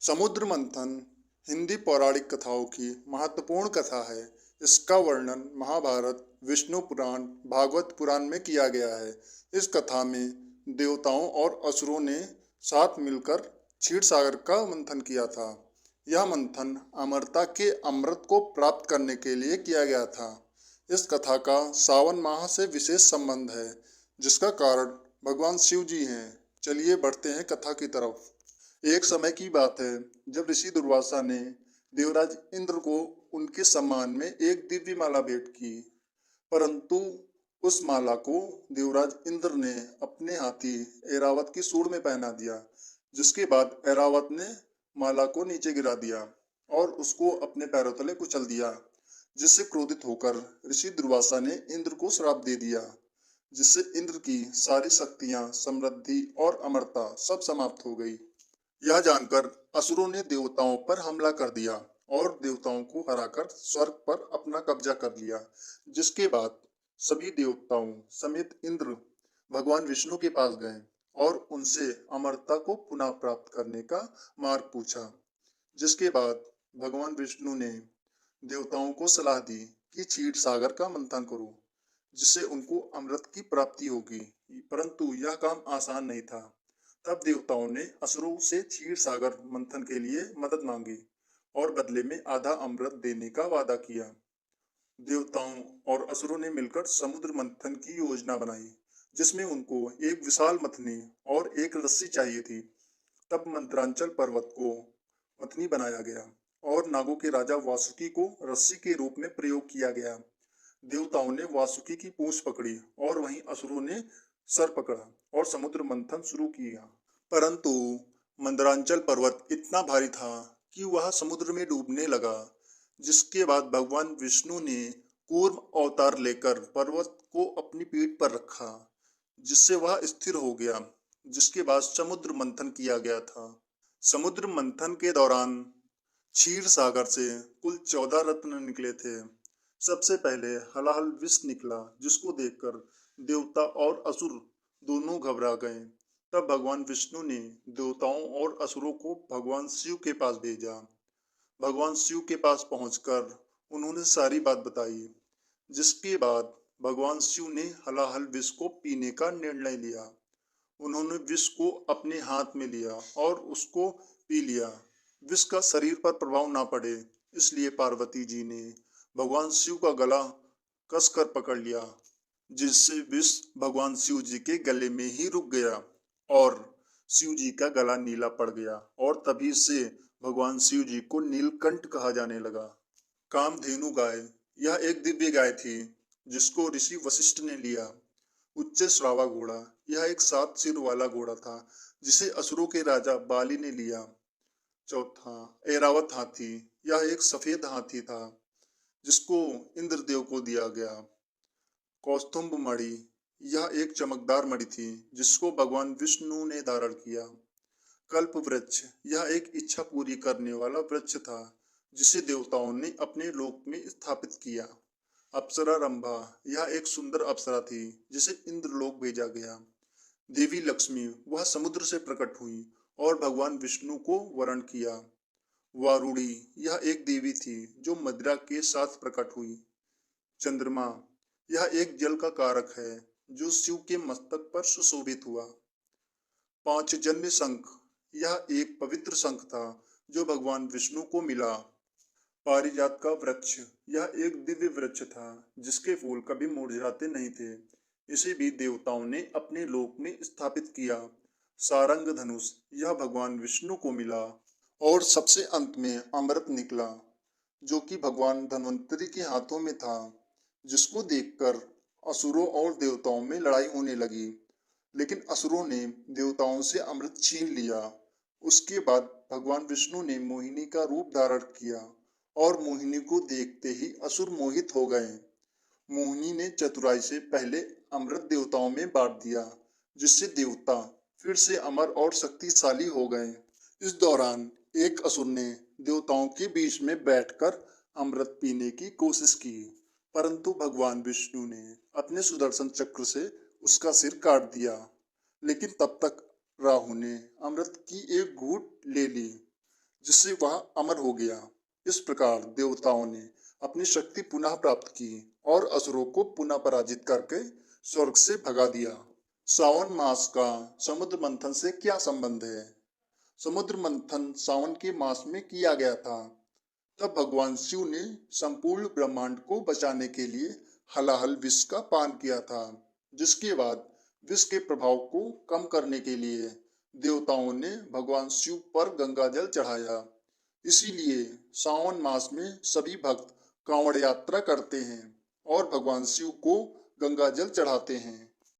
समुद्र मंथन हिंदी पौराणिक कथाओं की महत्वपूर्ण कथा है। इसका वर्णन महाभारत, विष्णु पुराण, भागवत पुराण में किया गया है। इस कथा में देवताओं और असुरों ने साथ मिलकर क्षीर सागर का मंथन किया था। यह मंथन अमरता के अमृत को प्राप्त करने के लिए किया गया था। इस कथा का सावन माह से विशेष संबंध है, जिसका कारण भगवान शिव जी हैं। चलिए बढ़ते हैं कथा की तरफ। एक समय की बात है जब ऋषि दुर्वासा ने देवराज इंद्र को उनके सम्मान में एक दिव्य माला भेंट की, परंतु उस माला को देवराज इंद्र ने अपने हाथी ऐरावत की सूंड में पहना दिया। जिसके बाद ऐरावत ने माला को नीचे गिरा दिया और उसको अपने पैरों तले कुचल दिया, जिससे क्रोधित होकर ऋषि दुर्वासा ने इंद्र को श्राप दे दिया, जिससे इंद्र की सारी शक्तियां, समृद्धि और अमरता सब समाप्त हो गई। यह जानकर असुरों ने देवताओं पर हमला कर दिया और देवताओं को हराकर स्वर्ग पर अपना कब्जा कर लिया। जिसके बाद सभी देवताओं समेत इंद्र भगवान विष्णु के पास गए और उनसे अमरता को पुनः प्राप्त करने का मार्ग पूछा। जिसके बाद भगवान विष्णु ने देवताओं को सलाह दी कि क्षीर सागर का मंथन करो, जिससे उनको अमृत की प्राप्ति होगी। परंतु यह काम आसान नहीं था। तब देवताओं ने असुरों से क्षीर सागर मंथन के लिए मदद मांगी और बदले में आधा अमृत देने का वादा किया। देवताओं और असुरों ने मिलकर समुद्र मंथन की योजना बनाई, जिसमें उनको एक विशाल मथनी और एक रस्सी चाहिए थी। तब मंत्रांचल पर्वत को मथनी बनाया गया और नागों के राजा वासुकी को रस्सी के रूप में प्रयोग किया गया। देवताओं ने वासुकी की पूंछ पकड़ी और वहीं असुरों ने सर पकड़ा और समुद्र मंथन शुरू किया। परंतु मंदरांचल पर्वत इतना भारी था कि वह समुद्र में डूबने लगा। जिसके बाद भगवान विष्णु ने कूर्म अवतार लेकर पर्वत को अपनी पीठ पर रखा, जिससे वह स्थिर हो गया। जिसके बाद समुद्र मंथन किया गया था। समुद्र मंथन के दौरान क्षीर सागर से कुल 14 रत्न निकले थे। सबसे पहले हलाहल विष निकला, जिसको देखकर देवता और असुर दोनों घबरा गए। तब भगवान विष्णु ने देवताओं और असुरों को भगवान शिव के पास भेजा। भगवान शिव के पास पहुंचकर उन्होंने सारी बात बताई। जिसके बाद भगवान शिव ने हलाहल विष को पीने का निर्णय लिया। उन्होंने विष को अपने हाथ में लिया और उसको पी लिया। विष का शरीर पर प्रभाव ना पड़े, इसलिए पार्वती जी ने भगवान शिव का गला कसकर पकड़ लिया, जिससे विष भगवान शिव जी के गले में ही रुक गया और शिव जी का गला नीला पड़ गया और तभी से भगवान शिव जी को नीलकंठ कहा जाने लगा। कामधेनु गाय, यह एक दिव्य गाय थी जिसको ऋषि वशिष्ठ ने लिया। उच्च श्रावा घोड़ा, यह एक 7 सिर वाला घोड़ा था जिसे असुरों के राजा बाली ने लिया। चौथा ऐरावत हाथी, यह एक सफेद हाथी था जिसको इंद्रदेव को दिया गया। कौस्तुभ मणि, यह एक चमकदार मणि थी जिसको भगवान विष्णु ने धारण किया। कल्प वृक्ष, यह एक इच्छा पूरी करने वाला वृक्ष था जिसे देवताओं ने अपने लोक में स्थापित किया। अप्सरा रंभा, यह एक सुंदर अप्सरा थी जिसे इंद्रलोक भेजा गया। देवी लक्ष्मी, वह समुद्र से प्रकट हुई और भगवान विष्णु को वरण किया। वारुणी, यह एक देवी थी जो मदिरा के साथ प्रकट हुई। चंद्रमा, यह एक जल का कारक है जो शिव के मस्तक पर सुशोभित हुआ। पांचजन्य शंख, यह एक पवित्र शंख था जो भगवान विष्णु को मिला। पारिजात का वृक्ष, यह एक दिव्य वृक्ष था जिसके फूल कभी मुरझाते नहीं थे। इसे भी देवताओं ने अपने लोक में स्थापित किया। सारंग धनुष, यह भगवान विष्णु को मिला। और सबसे अंत में अमृत निकला, जो कि भगवान धन्वंतरी के हाथों में था, जिसको देखकर असुरों और देवताओं में लड़ाई होने लगी। लेकिन असुरों ने देवताओं से अमृत छीन लिया। उसके बाद भगवान विष्णु ने मोहिनी का रूप धारण किया और मोहिनी को देखते ही असुर मोहित हो गए। मोहिनी ने चतुराई से पहले अमृत देवताओं में बांट दिया, जिससे देवता फिर से अमर और शक्तिशाली हो गए। इस दौरान एक असुर ने देवताओं के बीच में बैठकर अमृत पीने की कोशिश की, परंतु भगवान विष्णु ने अपने सुदर्शन चक्र से उसका सिर काट दिया। लेकिन तब तक राहु ने अमृत की एक घूंट ले ली, जिससे वह अमर हो गया। इस प्रकार देवताओं ने अपनी शक्ति पुनः प्राप्त की और असुरों को पुनः पराजित करके स्वर्ग से भगा दिया। सावन मास का समुद्र मंथन से क्या संबंध है? समुद्र मंथन सावन के मास में किया गया था। तब भगवान शिव ने संपूर्ण ब्रह्मांड को बचाने के लिए हलाहल विष का पान किया था, जिसके बाद विष के प्रभाव को कम करने के लिए देवताओं ने भगवान शिव पर गंगा जल चढ़ाया। इसीलिए सावन मास में सभी भक्त कांवड़ यात्रा करते हैं और भगवान शिव को गंगा जल चढ़ाते हैं।